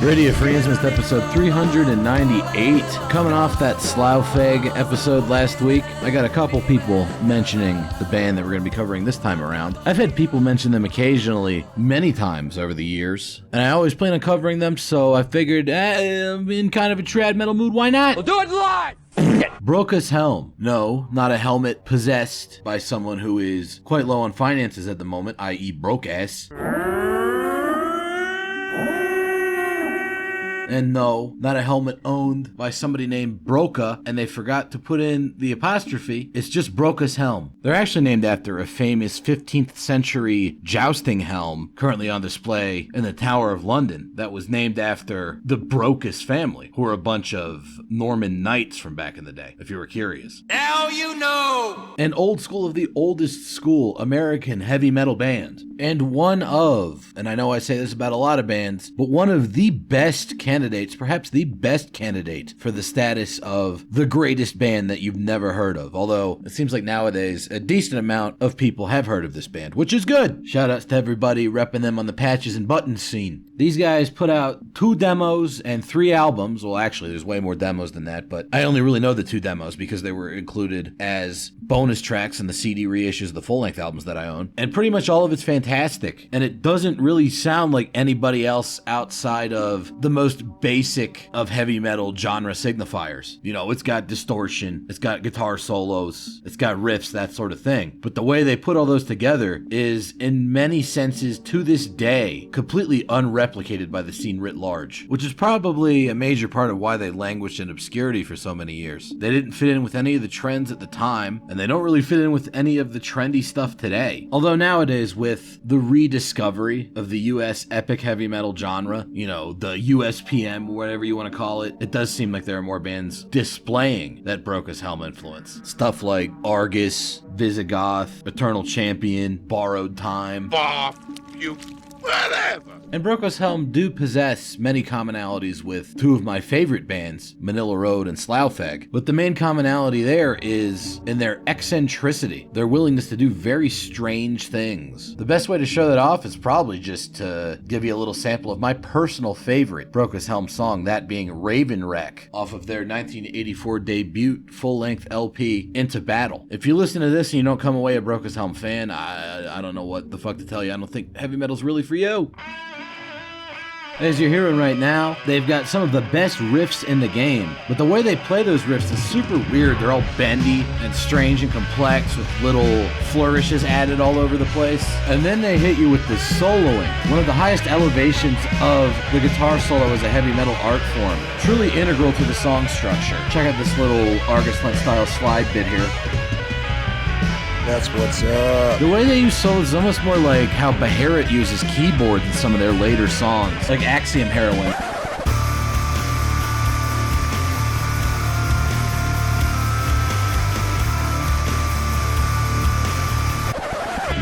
Radio Free Instruments episode 398. Coming off that Slough-Feg episode last week, I got a couple people mentioning the band that we're going to be covering this time around. I've had people mention them occasionally, many times over the years, and I always plan on covering them, so I figured, I'm in kind of a trad metal mood, why not? We'll do it live! Brocas Helm. No, not a helmet possessed by someone who is quite low on finances at the moment, i.e. Brocas. And no, not a helmet owned by somebody named Broca, and they forgot to put in the apostrophe. It's just Brocas Helm. They're actually named after a famous 15th century jousting helm currently on display in the Tower of London that was named after the Brocas family, who were a bunch of Norman knights from back in the day, if you were curious. Now you know! An old school of the oldest school American heavy metal band. And one of, and I know I say this about a lot of bands, but one of the best candidates, perhaps the best candidate for the status of the greatest band that you've never heard of. Although it seems like nowadays a decent amount of people have heard of this band, which is good. Shout outs to everybody repping them on the patches and buttons scene. These guys put out 2 demos and 3 albums. Well, actually, there's way more demos than that, but I only really know the 2 demos because they were included as bonus tracks in the CD reissues of the full-length albums that I own. And pretty much all of it's fantastic. And it doesn't really sound like anybody else outside of the most basic of heavy metal genre signifiers. You know, it's got distortion, it's got guitar solos, it's got riffs, that sort of thing. But the way they put all those together is, in many senses, to this day, completely unreplicated by the scene writ large, which is probably a major part of why they languished in obscurity for so many years. They didn't fit in with any of the trends at the time, and they don't really fit in with any of the trendy stuff today. Although nowadays, with the rediscovery of the US epic heavy metal genre, you know, the USPM, whatever you want to call it, it does seem like there are more bands displaying that Brocas Helm influence. Stuff like Argus, Visigoth, Eternal Champion, Borrowed Time. You whatever! And Brocas Helm do possess many commonalities with 2 of my favorite bands, Manila Road and Slough-Feg, but the main commonality there is in their eccentricity, their willingness to do very strange things. The best way to show that off is probably just to give you a little sample of my personal favorite Brocas Helm song, that being Ravenwreck, off of their 1984 debut full-length LP, Into Battle. If you listen to this and you don't come away a Brocas Helm fan, I don't know what the fuck to tell you. I don't think heavy metal's really for you. As you're hearing right now, they've got some of the best riffs in the game, but the way they play those riffs is super weird. They're all bendy and strange and complex with little flourishes added all over the place. And then they hit you with the soloing, one of the highest elevations of the guitar solo as a heavy metal art form, truly integral to the song structure. Check out this little Argus Lent style slide bit here. That's what's up. The way they use solos is almost more like how Beharit uses keyboards in some of their later songs, like Axiom Heroin,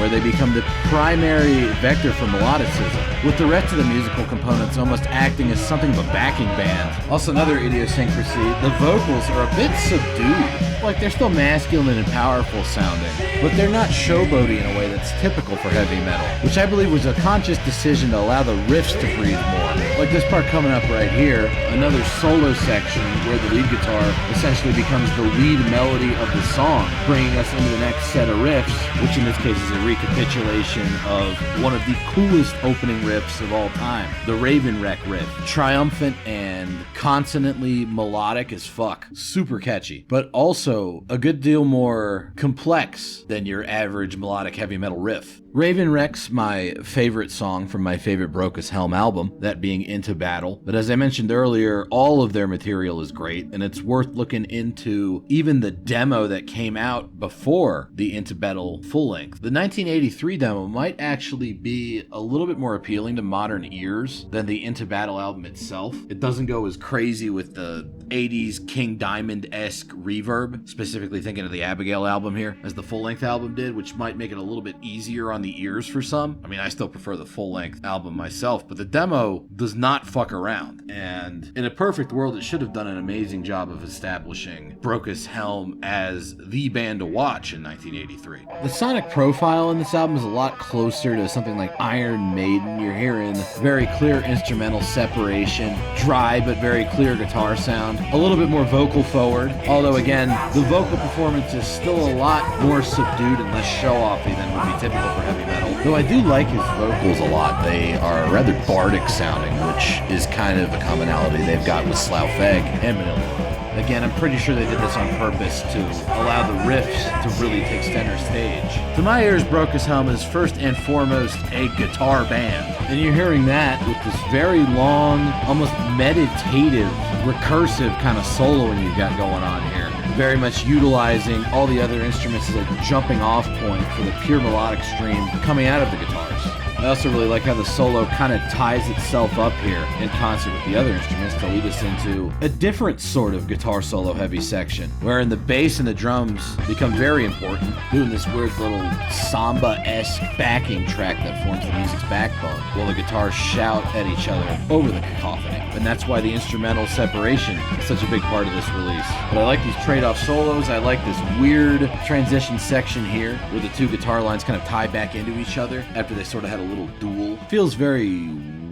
where they become the primary vector for melodicism, with the rest of the musical components almost acting as something of a backing band. Also, another idiosyncrasy, the vocals are a bit subdued. Like, they're still masculine and powerful sounding, but they're not showboaty in a way that's typical for heavy metal, which I believe was a conscious decision to allow the riffs to breathe more. Like this part coming up right here, another solo section where the lead guitar essentially becomes the lead melody of the song, bringing us into the next set of riffs, which in this case is a recapitulation of one of the coolest opening riffs of all time, the Ravenwreck riff. Triumphant and consonantly melodic as fuck. Super catchy, but also a good deal more complex than your average melodic heavy metal riff. Ravenwreck's my favorite song from my favorite Brocas Helm album, that being Into Battle. But as I mentioned earlier, all of their material is great, and it's worth looking into even the demo that came out before the Into Battle full length. The 1983 demo might actually be a little bit more appealing to modern ears than the Into Battle album itself. It doesn't go as crazy with the 80s King Diamond-esque reverb, specifically thinking of the Abigail album here, as the full-length album did, which might make it a little bit easier on the the ears for some. I mean, I still prefer the full-length album myself, but the demo does not fuck around. And in a perfect world, it should have done an amazing job of establishing Brocas Helm as the band to watch in 1983. The sonic profile in this album is a lot closer to something like Iron Maiden. You're hearing very clear instrumental separation, dry but very clear guitar sound, a little bit more vocal forward, although again, the vocal performance is still a lot more subdued and less show-offy than would be typical for heavy metal. Though I do like his vocals a lot. They are rather bardic sounding, which is kind of a commonality they've got with Slough-Feg and Manila. Again, I'm pretty sure they did this on purpose to allow the riffs to really take center stage. To my ears, Brocas Helm is first and foremost a guitar band. And you're hearing that with this very long, almost meditative, recursive kind of soloing you've got going on here. Very much utilizing all the other instruments as a jumping off point for the pure melodic stream coming out of the guitars. I also really like how the solo kind of ties itself up here in concert with the other instruments to lead us into a different sort of guitar solo heavy section, wherein the bass and the drums become very important, doing this weird little samba-esque backing track that forms the music's backbone, while the guitars shout at each other over the cacophony. And that's why the instrumental separation is such a big part of this release. But I like these trade-off solos. I like this weird transition section here where the two guitar lines kind of tie back into each other after they sort of had a little duel. Feels very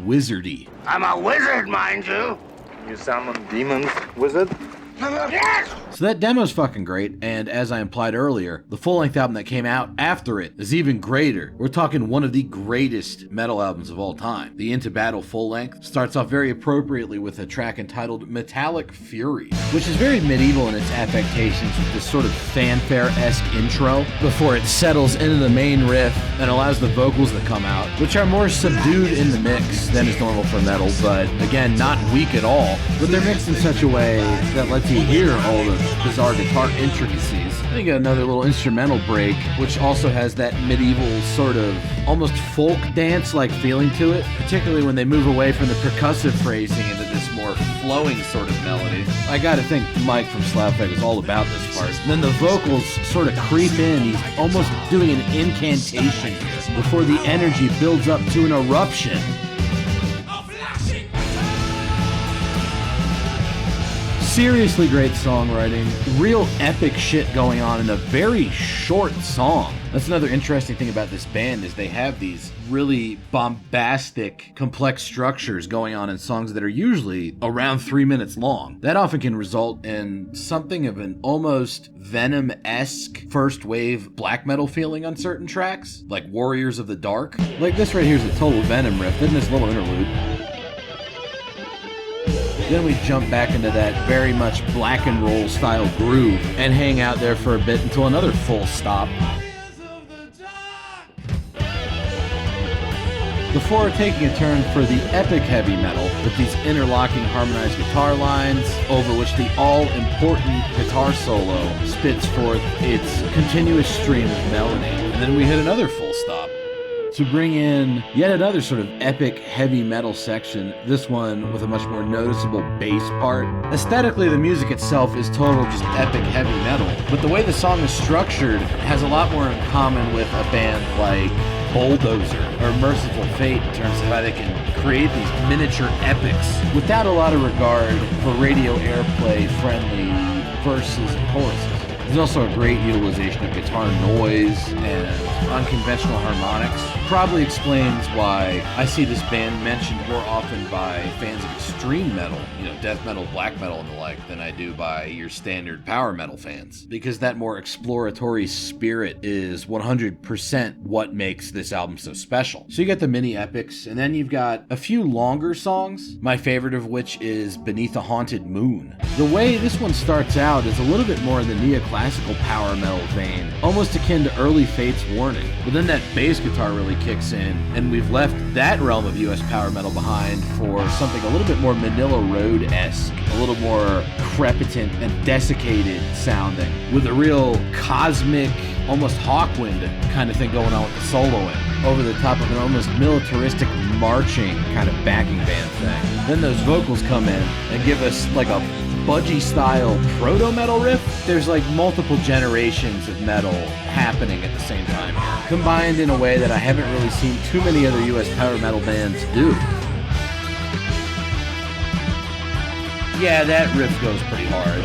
wizardy. I'm a wizard, mind you. You summon demons, wizard? Yes! So that demo's fucking great, and as I implied earlier, the full-length album that came out after it is even greater. We're talking one of the greatest metal albums of all time. The Into Battle full-length starts off very appropriately with a track entitled Metallic Fury, which is very medieval in its affectations with this sort of fanfare-esque intro before it settles into the main riff and allows the vocals that come out, which are more subdued in the mix than is normal for metal, but again, not weak at all, but they're mixed in such a way that lets you hear all the bizarre guitar intricacies. Then you got another little instrumental break, which also has that medieval sort of almost folk dance-like feeling to it, particularly when they move away from the percussive phrasing into this more flowing sort of melody. I gotta think Mike from Slough-Feg is all about this part. And then the vocals sort of creep in. He's almost doing an incantation here before the energy builds up to an eruption. Seriously great songwriting, real epic shit going on in a very short song. That's another interesting thing about this band is they have these really bombastic, complex structures going on in songs that are usually around 3 minutes long. That often can result in something of an almost Venom-esque first wave black metal feeling on certain tracks, like Warriors of the Dark. Like this right here is a total Venom riff, isn't this little interlude? Then we jump back into that very much black and roll style groove and hang out there for a bit until another full stop. Before taking a turn for the epic heavy metal with these interlocking harmonized guitar lines over which the all-important guitar solo spits forth its continuous stream of melody. And then we hit another full stop to bring in yet another sort of epic heavy metal section, this one with a much more noticeable bass part. Aesthetically, the music itself is total just epic heavy metal, but the way the song is structured has a lot more in common with a band like Bulldozer or Merciful Fate in terms of how they can create these miniature epics without a lot of regard for radio airplay friendly verses and choruses. There's also a great utilization of guitar noise and unconventional harmonics. Probably explains why I see this band mentioned more often by fans of extreme metal, you know, death metal, black metal, and the like, than I do by your standard power metal fans. Because that more exploratory spirit is 100% what makes this album so special. So you got the mini epics, and then you've got a few longer songs, my favorite of which is Beneath a Haunted Moon. The way this one starts out is a little bit more in the neoclassical power metal vein, almost akin to early Fate's Warning. But then that bass guitar really kicks in, and we've left that realm of US power metal behind for something a little bit more Manila Road-esque, a little more crepitant and desiccated sounding, with a real cosmic, almost Hawkwind kind of thing going on with the soloing, over the top of an almost militaristic marching kind of backing band thing. Then those vocals come in and give us like a budgie style proto-metal riff. There's like multiple generations of metal happening at the same time, combined in a way that I haven't really seen too many other US power metal bands do. Yeah, that riff goes pretty hard.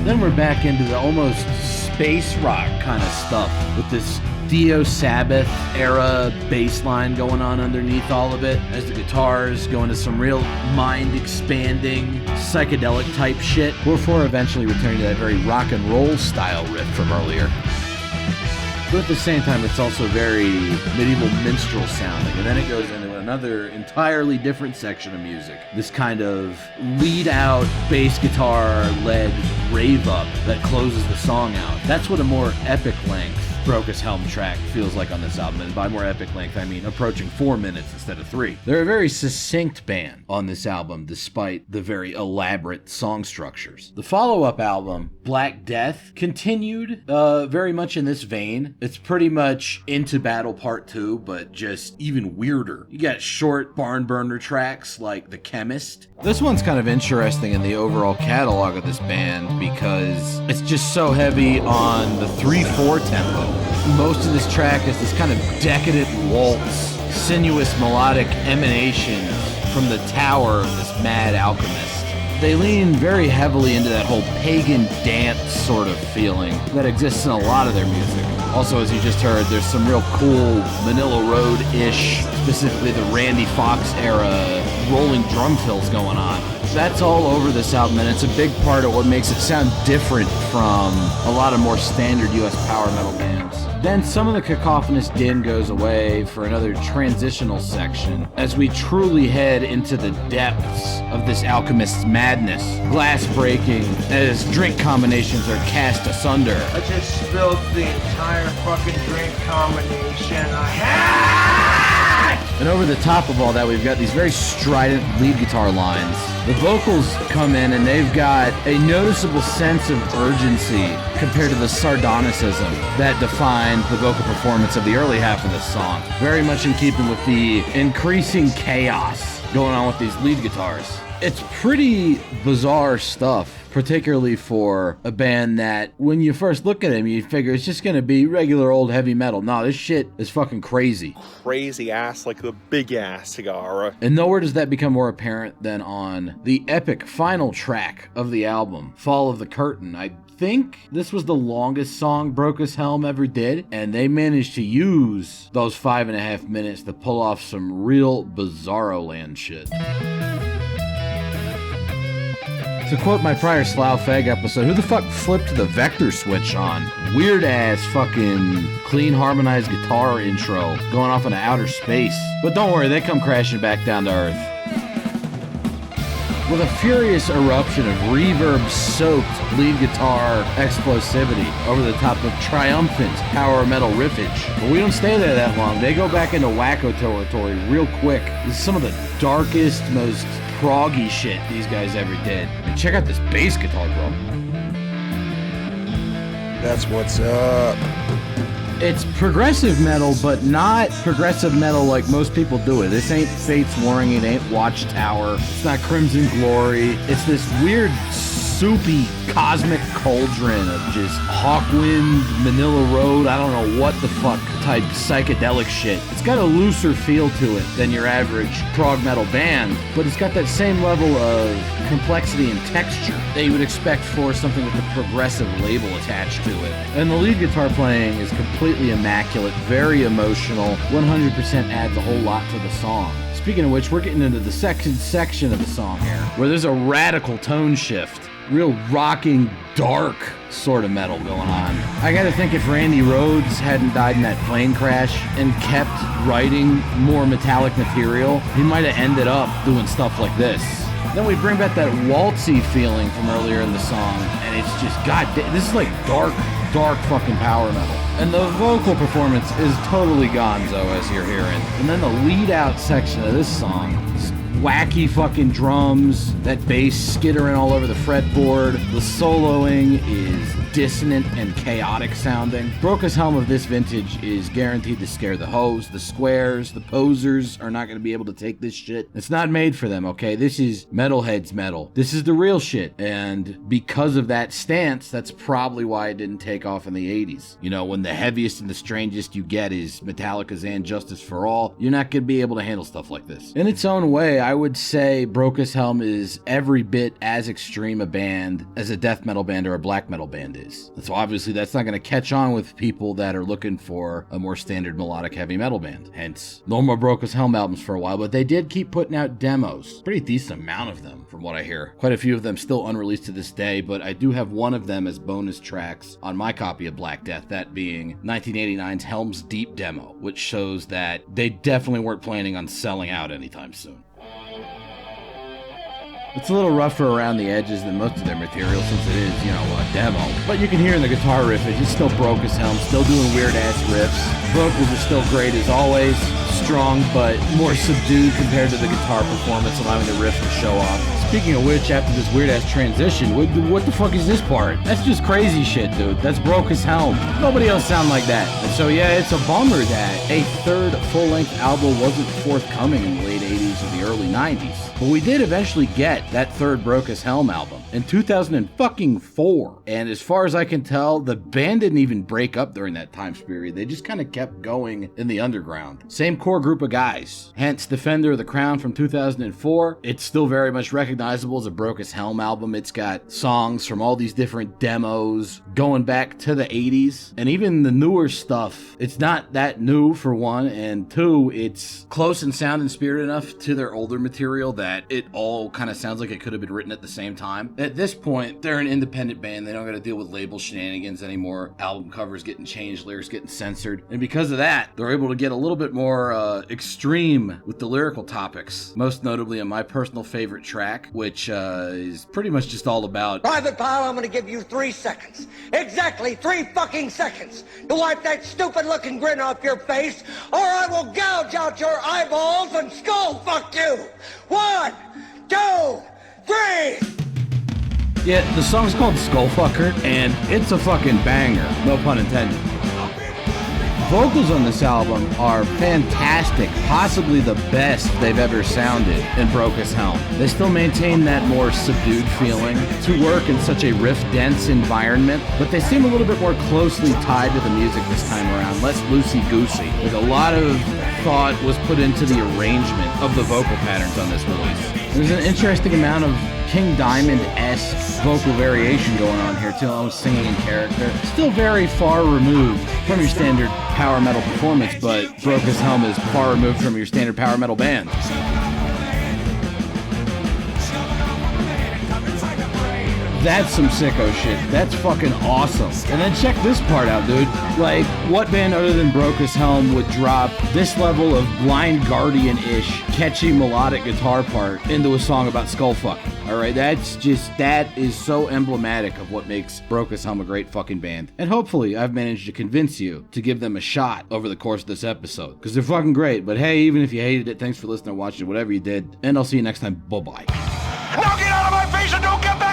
Then we're back into the almost space rock kind of stuff with this Dio Sabbath era bass line going on underneath all of it as the guitars go into some real mind-expanding psychedelic type shit before eventually returning to that very rock and roll style riff from earlier. But at the same time, it's also very medieval minstrel sounding, and then it goes into another entirely different section of music. This kind of lead-out bass guitar-led rave-up that closes the song out. That's what a more epic length Brocas Helm track feels like on this album, and by more epic length I mean approaching 4 minutes instead of 3. They're a very succinct band on this album despite the very elaborate song structures. The follow-up album, Black Death, continued very much in this vein. It's pretty much Into Battle Part 2, but just even weirder. You got short barn burner tracks like The Chemist. This one's kind of interesting in the overall catalog of this band because it's just so heavy on the 3/4 tempo. Most of this track is this kind of decadent waltz, sinuous melodic emanations from the tower of this mad alchemist. They lean very heavily into that whole pagan dance sort of feeling that exists in a lot of their music. Also, as you just heard, there's some real cool Manila Road-ish, specifically the Randy Fox era rolling drum fills going on. That's all over this album, and it's a big part of what makes it sound different from a lot of more standard US power metal bands. Then some of the cacophonous din goes away for another transitional section as we truly head into the depths of this alchemist's madness. Glass breaking as drink combinations are cast asunder. I just spilled the entire fucking drink combination I had! And over the top of all that, we've got these very strident lead guitar lines. The vocals come in and they've got a noticeable sense of urgency compared to the sardonicism that defined the vocal performance of the early half of this song. Very much in keeping with the increasing chaos going on with these lead guitars. It's pretty bizarre stuff, particularly for a band that, when you first look at him, you figure it's just gonna be regular old heavy metal. No, this shit is fucking crazy. Crazy ass, like the big ass cigar. And nowhere does that become more apparent than on the epic final track of the album, Fall of the Curtain. I think this was the longest song Brocas Helm ever did, and they managed to use those 5.5 minutes to pull off some real bizarro land shit. To quote my prior Slough Fag episode, who the fuck flipped the vector switch on? Weird ass fucking clean harmonized guitar intro going off into outer space. But don't worry, they come crashing back down to earth. With a furious eruption of reverb-soaked lead guitar explosivity over the top of triumphant power metal riffage. But we don't stay there that long. They go back into wacko territory real quick. This is some of the darkest, most proggy shit these guys ever did. And check out this bass guitar, bro. That's what's up. It's progressive metal, but not progressive metal like most people do it. This ain't Fates Warring, it ain't Watchtower, it's not Crimson Glory. It's this weird, soupy, cosmic cauldron of just Hawkwind, Manila Road, I don't know what the fuck type psychedelic shit. It's got a looser feel to it than your average prog metal band, but it's got that same level of complexity and texture that you would expect for something with a progressive label attached to it. And the lead guitar playing is completely immaculate, very emotional, 100% adds a whole lot to the song. Speaking of which, we're getting into the second section of the song here, where there's a radical tone shift. Real rocking, dark sort of metal going on. I gotta think if Randy Rhoads hadn't died in that plane crash and kept writing more metallic material, he might have ended up doing stuff like this. Then we bring back that waltzy feeling from earlier in the song, and it's just, goddamn, this is like dark fucking power metal. And the vocal performance is totally gonzo, as you're hearing. And then the lead out section of this song, wacky fucking drums, that bass skittering all over the fretboard. The soloing is dissonant and chaotic sounding. Brocas Helm of this vintage is guaranteed to scare the hoes, the squares, the posers are not going to be able to take this shit. It's not made for them, okay? This is metalheads metal. This is the real shit. And because of that stance, that's probably why it didn't take off in the 80s. You know, when the heaviest and the strangest you get is Metallica's And Justice for All, you're not going to be able to handle stuff like this. In its own way, I would say Brocas Helm is every bit as extreme a band as a death metal band or a black metal band is. So obviously that's not going to catch on with people that are looking for a more standard melodic heavy metal band. Hence, no more Brocas Helm albums for a while, but they did keep putting out demos. Pretty decent amount of them from what I hear. Quite a few of them still unreleased to this day, but I do have one of them as bonus tracks on my copy of Black Death, that being 1989's Helm's Deep demo, which shows that they definitely weren't planning on selling out anytime soon. It's a little rougher around the edges than most of their material since it is, you know, a demo. But you can hear in the guitar riffage, it's still Brocas Helm, still doing weird-ass riffs. Vocals are still great as always, strong but more subdued compared to the guitar performance, allowing the riff to show off. Speaking of which, after this weird-ass transition, what the fuck is this part? That's just crazy shit, dude. That's Brocas Helm. Nobody else sound like that. And so yeah, it's a bummer that a third full-length album wasn't forthcoming in the late 80s or the early 90s. But we did eventually get that third Brocas Helm album in 2004. And as far as I can tell, the band didn't even break up during that time period. They just kind of kept going in the underground. Same core group of guys. Hence, Defender of the Crown from 2004. It's still very much recognizable as a Brocas Helm album. It's got songs from all these different demos going back to the 80s. And even the newer stuff, it's not that new for one. And two, it's close in sound and spirit enough to their older material that it all kind of sounds like it could have been written at the same time. At this point, they're an independent band. They don't got to deal with label shenanigans anymore. Album covers getting changed, lyrics getting censored. And because of that, they're able to get a little bit more extreme with the lyrical topics. Most notably on my personal favorite track, which is pretty much just all about... Private Pile, I'm gonna give you 3 seconds. Exactly 3 fucking seconds to wipe that stupid looking grin off your face, or I will gouge out your eyeballs and skull fuck you. 1, 2, 3. Yeah, the song's called Skullfucker, and it's a fucking banger. No pun intended. Vocals on this album are fantastic, possibly the best they've ever sounded in Brocas Helm. They still maintain that more subdued feeling to work in such a riff-dense environment, but they seem a little bit more closely tied to the music this time around, less loosey-goosey. Like a lot of thought was put into the arrangement of the vocal patterns on this release. There's an interesting amount of King Diamond-esque vocal variation going on here too, almost singing in character. Still very far removed from your standard power metal performance, but Brocas Helm is far removed from your standard power metal band. That's some sicko shit. That's fucking awesome. And then check this part out, dude. Like, what band other than Brocas Helm would drop this level of Blind Guardian-ish catchy melodic guitar part into a song about skullfucking? Alright, that is so emblematic of what makes Brocas Helm a great fucking band. And hopefully I've managed to convince you to give them a shot over the course of this episode. Because they're fucking great. But hey, even if you hated it, thanks for listening or watching, whatever you did. And I'll see you next time. Bye-bye. Now get out of my face and don't get back!